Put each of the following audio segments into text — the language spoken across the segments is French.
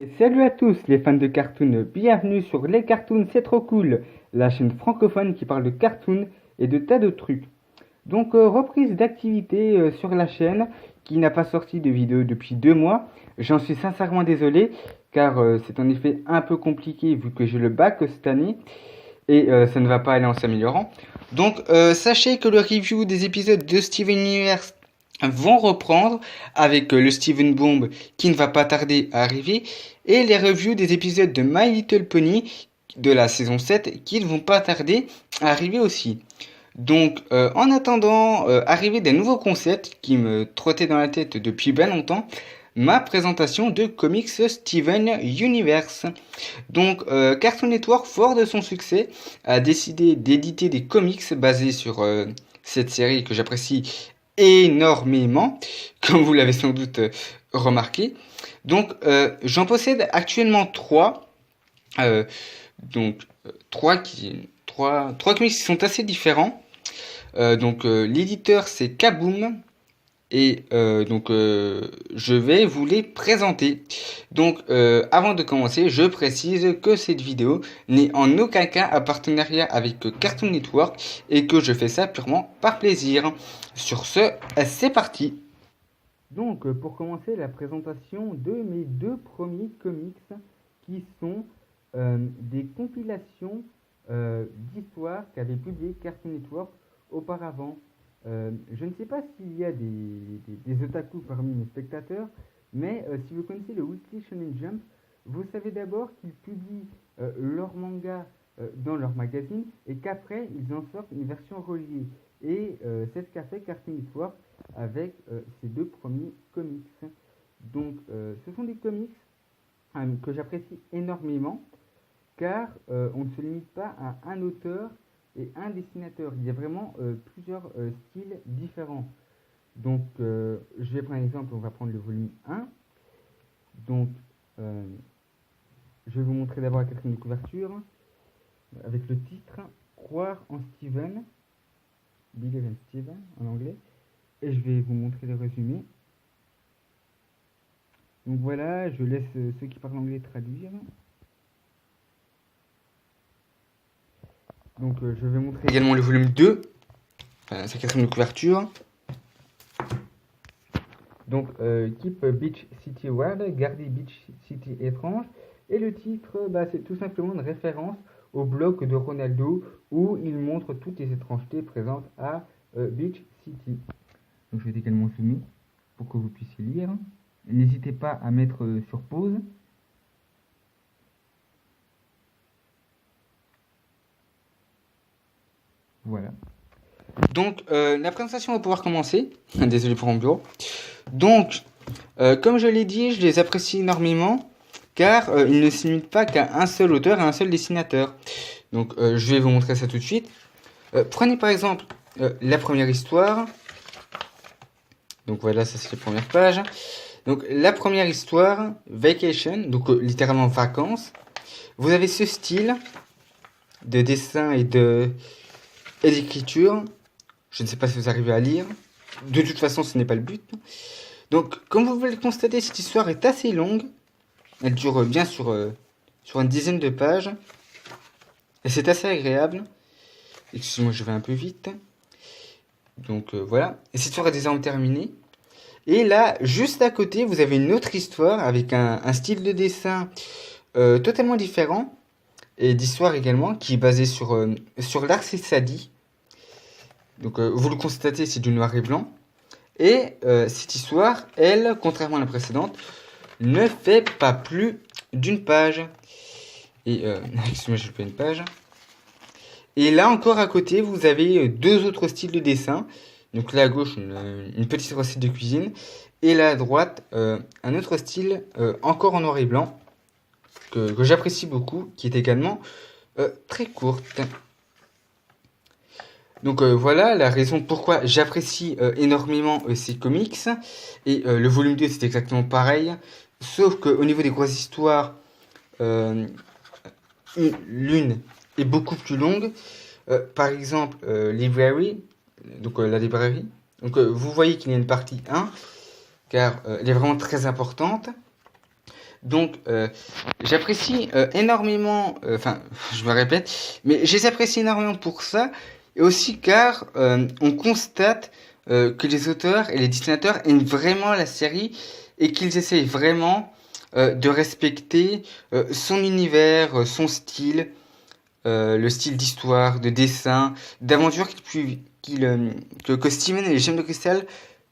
Et salut à tous les fans de cartoon, bienvenue sur Les Cartoons c'est trop cool, la chaîne francophone qui parle de cartoon et de tas de trucs. Donc reprise d'activité sur la chaîne qui n'a pas sorti de vidéo depuis 2 mois. J'en suis sincèrement désolé car c'est en effet un peu compliqué vu que j'ai le bac cette année et ça ne va pas aller en s'améliorant. Donc sachez que le review des épisodes de Steven Universe vont reprendre avec le Steven Bomb qui ne va pas tarder à arriver et les reviews des épisodes de My Little Pony de la saison 7 qui ne vont pas tarder à arriver aussi. Donc en attendant arriver des nouveaux concepts qui me trottaient dans la tête depuis bien longtemps, ma présentation de comics Steven Universe. Donc Cartoon Network, fort de son succès, a décidé d'éditer des comics basés sur cette série que j'apprécie énormément, comme vous l'avez sans doute remarqué. Donc j'en possède actuellement 3. Donc trois comics qui sont assez différents. L'éditeur c'est Kaboom et je vais vous les présenter. Donc avant de commencer, je précise que cette vidéo n'est en aucun cas un partenariat avec Cartoon Network et que je fais ça purement par plaisir. Sur ce, c'est parti. Donc pour commencer la présentation de mes 2 premiers comics qui sont des compilations d'histoires qu'avait publié Cartoon Network auparavant. Je ne sais pas s'il y a des otaku parmi mes spectateurs, mais si vous connaissez le Weekly Shonen Jump, vous savez d'abord qu'ils publient leur manga dans leur magazine et qu'après ils en sortent une version reliée. Et c'est ce qu'a fait Cartoon Network avec ces 2 premiers comics. Donc ce sont des comics que j'apprécie énormément car on ne se limite pas à un auteur et un dessinateur. Il y a vraiment plusieurs styles différents. Donc je vais prendre un exemple, on va prendre le volume 1. Donc je vais vous montrer d'abord la quatrième de couverture avec le titre Croire en Steven, Believe in Steven en anglais, et je vais vous montrer le résumé. Donc voilà, je laisse ceux qui parlent anglais traduire. Donc je vais montrer également le volume 2, sa quatrième de couverture. Donc Keep Beach City Wild, garder Beach City étrange. Et le titre, c'est tout simplement une référence au blog de Ronaldo où il montre toutes les étrangetés présentes à Beach City. Donc je vais également zoomer pour que vous puissiez lire. N'hésitez pas à mettre sur pause. Voilà. Donc la présentation va pouvoir commencer. Désolé pour mon bureau. Donc comme je l'ai dit, je les apprécie énormément car ils ne se limitent pas qu'à un seul auteur et un seul dessinateur. Donc je vais vous montrer ça tout de suite. Prenez par exemple la première histoire. Donc voilà, ça c'est les premières pages. Donc la première histoire, Vacation, donc littéralement vacances. Vous avez ce style de dessin et d'écriture. Je ne sais pas si vous arrivez à lire. De toute façon, ce n'est pas le but. Donc, comme vous pouvez le constater, cette histoire est assez longue. Elle dure bien sur une dizaine de pages. Et c'est assez agréable. Excusez-moi, je vais un peu vite. Donc voilà. Et cette histoire est désormais terminée. Et là, juste à côté, vous avez une autre histoire avec un style de dessin totalement différent. Et d'histoire également, qui est basée sur Lars et Sadie. Donc vous le constatez, c'est du noir et blanc. Et cette histoire, elle, contrairement à la précédente, ne fait pas plus d'une page. Et excusez-moi, j'ai pas une page. Et là encore à côté, vous avez 2 autres styles de dessin. Donc là à gauche, une petite recette de cuisine. Et là à droite, un autre style encore en noir et blanc que j'apprécie beaucoup, qui est également très courte. Donc voilà la raison pourquoi j'apprécie énormément ces comics. Et le volume 2 c'est exactement pareil. Sauf qu'au niveau des grosses histoires, l'une est beaucoup plus longue. Par exemple, Library, donc la librairie. Donc vous voyez qu'il y a une partie 1, car elle est vraiment très importante. Donc, j'apprécie énormément, enfin, je me répète, mais je les apprécie énormément pour ça, et aussi car on constate que les auteurs et les dessinateurs aiment vraiment la série et qu'ils essayent vraiment de respecter son univers, son style, le style d'histoire, de dessin, d'aventure que Steven et les Gemmes de Cristal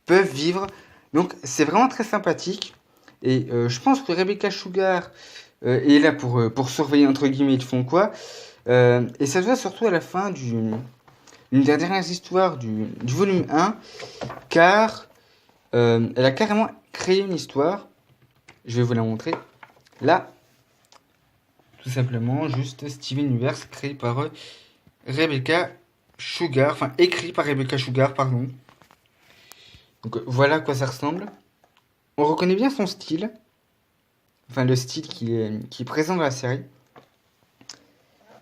peuvent vivre. Donc c'est vraiment très sympathique. Et je pense que Rebecca Sugar est là pour surveiller entre guillemets ils font quoi. Et ça se voit surtout à la fin une des dernières histoires du volume 1, car elle a carrément créé une histoire. Je vais vous la montrer. Là, tout simplement, juste Steven Universe créé par Rebecca Sugar, enfin écrit par Rebecca Sugar, pardon. Donc voilà à quoi ça ressemble. On reconnaît bien son style, enfin le style qui est présent dans la série.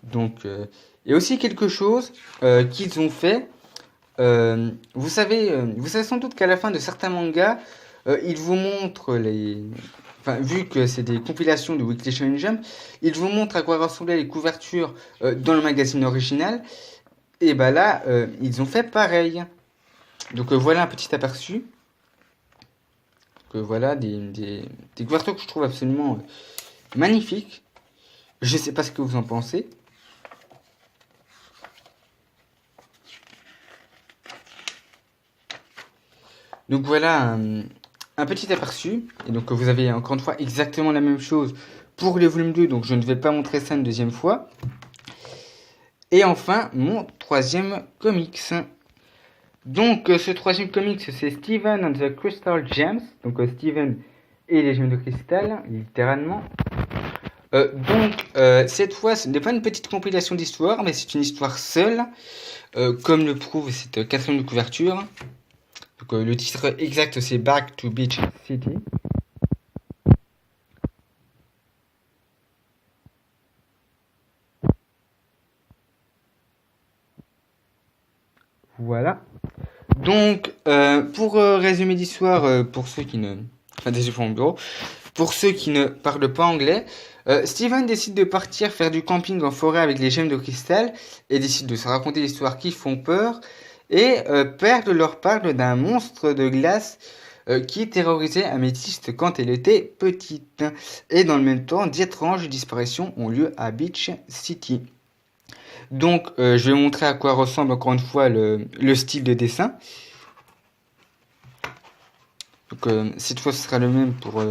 Donc, et aussi quelque chose qu'ils ont fait. Vous savez sans doute qu'à la fin de certains mangas, ils vous montrent enfin, vu que c'est des compilations de Weekly Shonen Jump, ils vous montrent à quoi ressemblaient les couvertures dans le magazine original. Et bah là, ils ont fait pareil. Donc voilà un petit aperçu. Donc voilà des couvertures que je trouve absolument magnifiques. Je sais pas ce que vous en pensez. Donc voilà un petit aperçu. Et donc vous avez encore une fois exactement la même chose pour le volume 2. Donc je ne vais pas montrer ça une deuxième fois. Et enfin, mon troisième comics. Donc ce troisième comics, c'est Steven and the Crystal Gems. Donc Steven et les gemmes de cristal, littéralement. Cette fois, ce n'est pas une petite compilation d'histoires, mais c'est une histoire seule, comme le prouve cette quatrième de couverture. Donc, le titre exact, c'est Back to Beach City. Voilà. Donc, pour résumer l'histoire, pour ceux qui ne... Enfin, désolé pour mon bureau. Pour ceux qui ne parlent pas anglais, Steven décide de partir faire du camping en forêt avec les gemmes de cristal et décide de se raconter des histoires qui font peur. Et Perd leur parle d'un monstre de glace qui terrorisait Améthyste quand elle était petite. Et dans le même temps, d'étranges disparitions ont lieu à Beach City. Donc, je vais montrer à quoi ressemble encore une fois le style de dessin. Donc, cette fois, ce sera le même pour...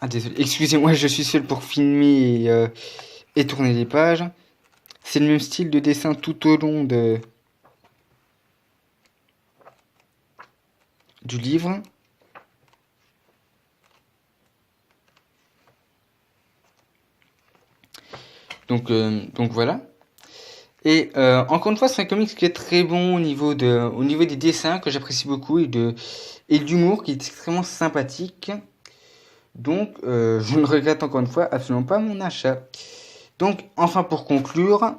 Ah, désolé, excusez-moi, je suis seul pour filmer et tourner les pages. C'est le même style de dessin tout au long du livre. Donc voilà. Et encore une fois, c'est un comics qui est très bon au niveau des dessins, que j'apprécie beaucoup, et de l'humour qui est extrêmement sympathique. Donc, je ne regrette encore une fois absolument pas mon achat. Donc, enfin pour conclure,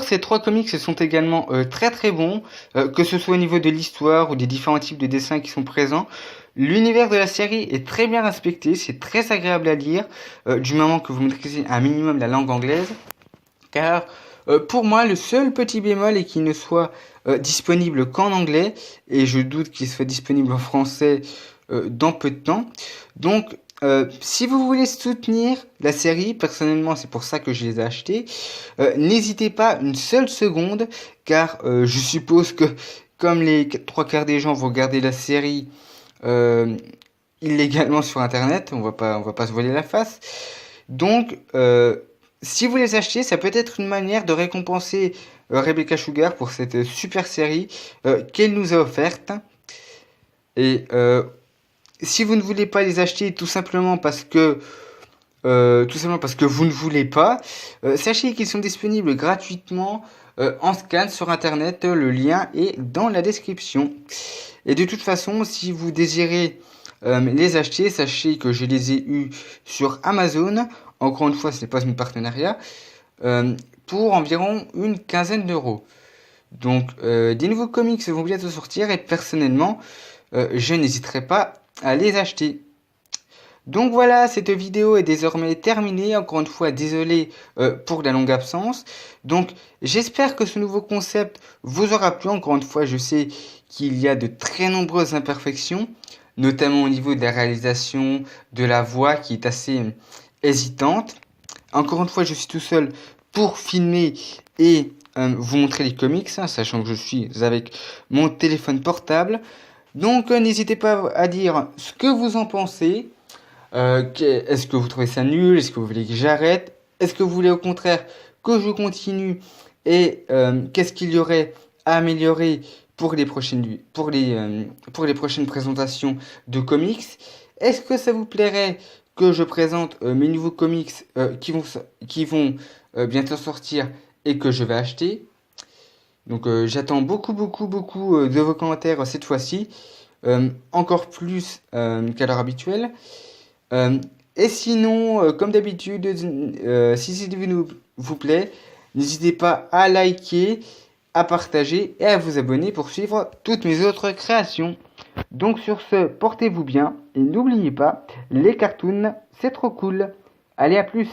ces trois comics sont également très très bons, que ce soit au niveau de l'histoire ou des différents types de dessins qui sont présents. L'univers de la série est très bien respecté, c'est très agréable à lire, du moment que vous maîtrisez un minimum la langue anglaise. Car pour moi, le seul petit bémol est qu'il ne soit disponible qu'en anglais, et je doute qu'il soit disponible en français dans peu de temps. Donc, si vous voulez soutenir la série, personnellement c'est pour ça que je les ai achetés, n'hésitez pas une seule seconde, car je suppose que comme les trois quarts des gens vont regarder la série illégalement sur internet, on va pas se voiler la face. Donc si vous les achetez, ça peut être une manière de récompenser Rebecca Sugar pour cette super série qu'elle nous a offerte. Et si vous ne voulez pas les acheter tout simplement parce que vous ne voulez pas, sachez qu'ils sont disponibles gratuitement en scan sur internet. Le lien est dans la description. Et de toute façon, si vous désirez les acheter, sachez que je les ai eus sur Amazon. Encore une fois, ce n'est pas un partenariat, pour environ une quinzaine d'euros. Donc, des nouveaux comics vont bientôt sortir et personnellement, je n'hésiterai pas à les acheter. Donc voilà, cette vidéo est désormais terminée. Encore une fois, désolé pour la longue absence. Donc j'espère que ce nouveau concept vous aura plu. Encore une fois, je sais qu'il y a de très nombreuses imperfections, notamment au niveau de la réalisation, de la voix qui est assez hésitante. Encore une fois, je suis tout seul pour filmer et vous montrer les comics, hein, sachant que je suis avec mon téléphone portable. Donc n'hésitez pas à dire ce que vous en pensez. Est-ce que vous trouvez ça nul? Est-ce que vous voulez que j'arrête? Est-ce que vous voulez au contraire que je continue? Et qu'est-ce qu'il y aurait à améliorer pour les prochaines, pour les prochaines présentations de comics? Est-ce que ça vous plairait que je présente mes nouveaux comics qui vont bientôt sortir et que je vais acheter? Donc j'attends beaucoup de vos commentaires cette fois-ci, encore plus qu'à l'heure habituelle. Et sinon, comme d'habitude, si cette vidéo vous plaît, n'hésitez pas à liker, à partager et à vous abonner pour suivre toutes mes autres créations. Donc sur ce, portez-vous bien et n'oubliez pas, les cartoons, c'est trop cool. Allez, à plus!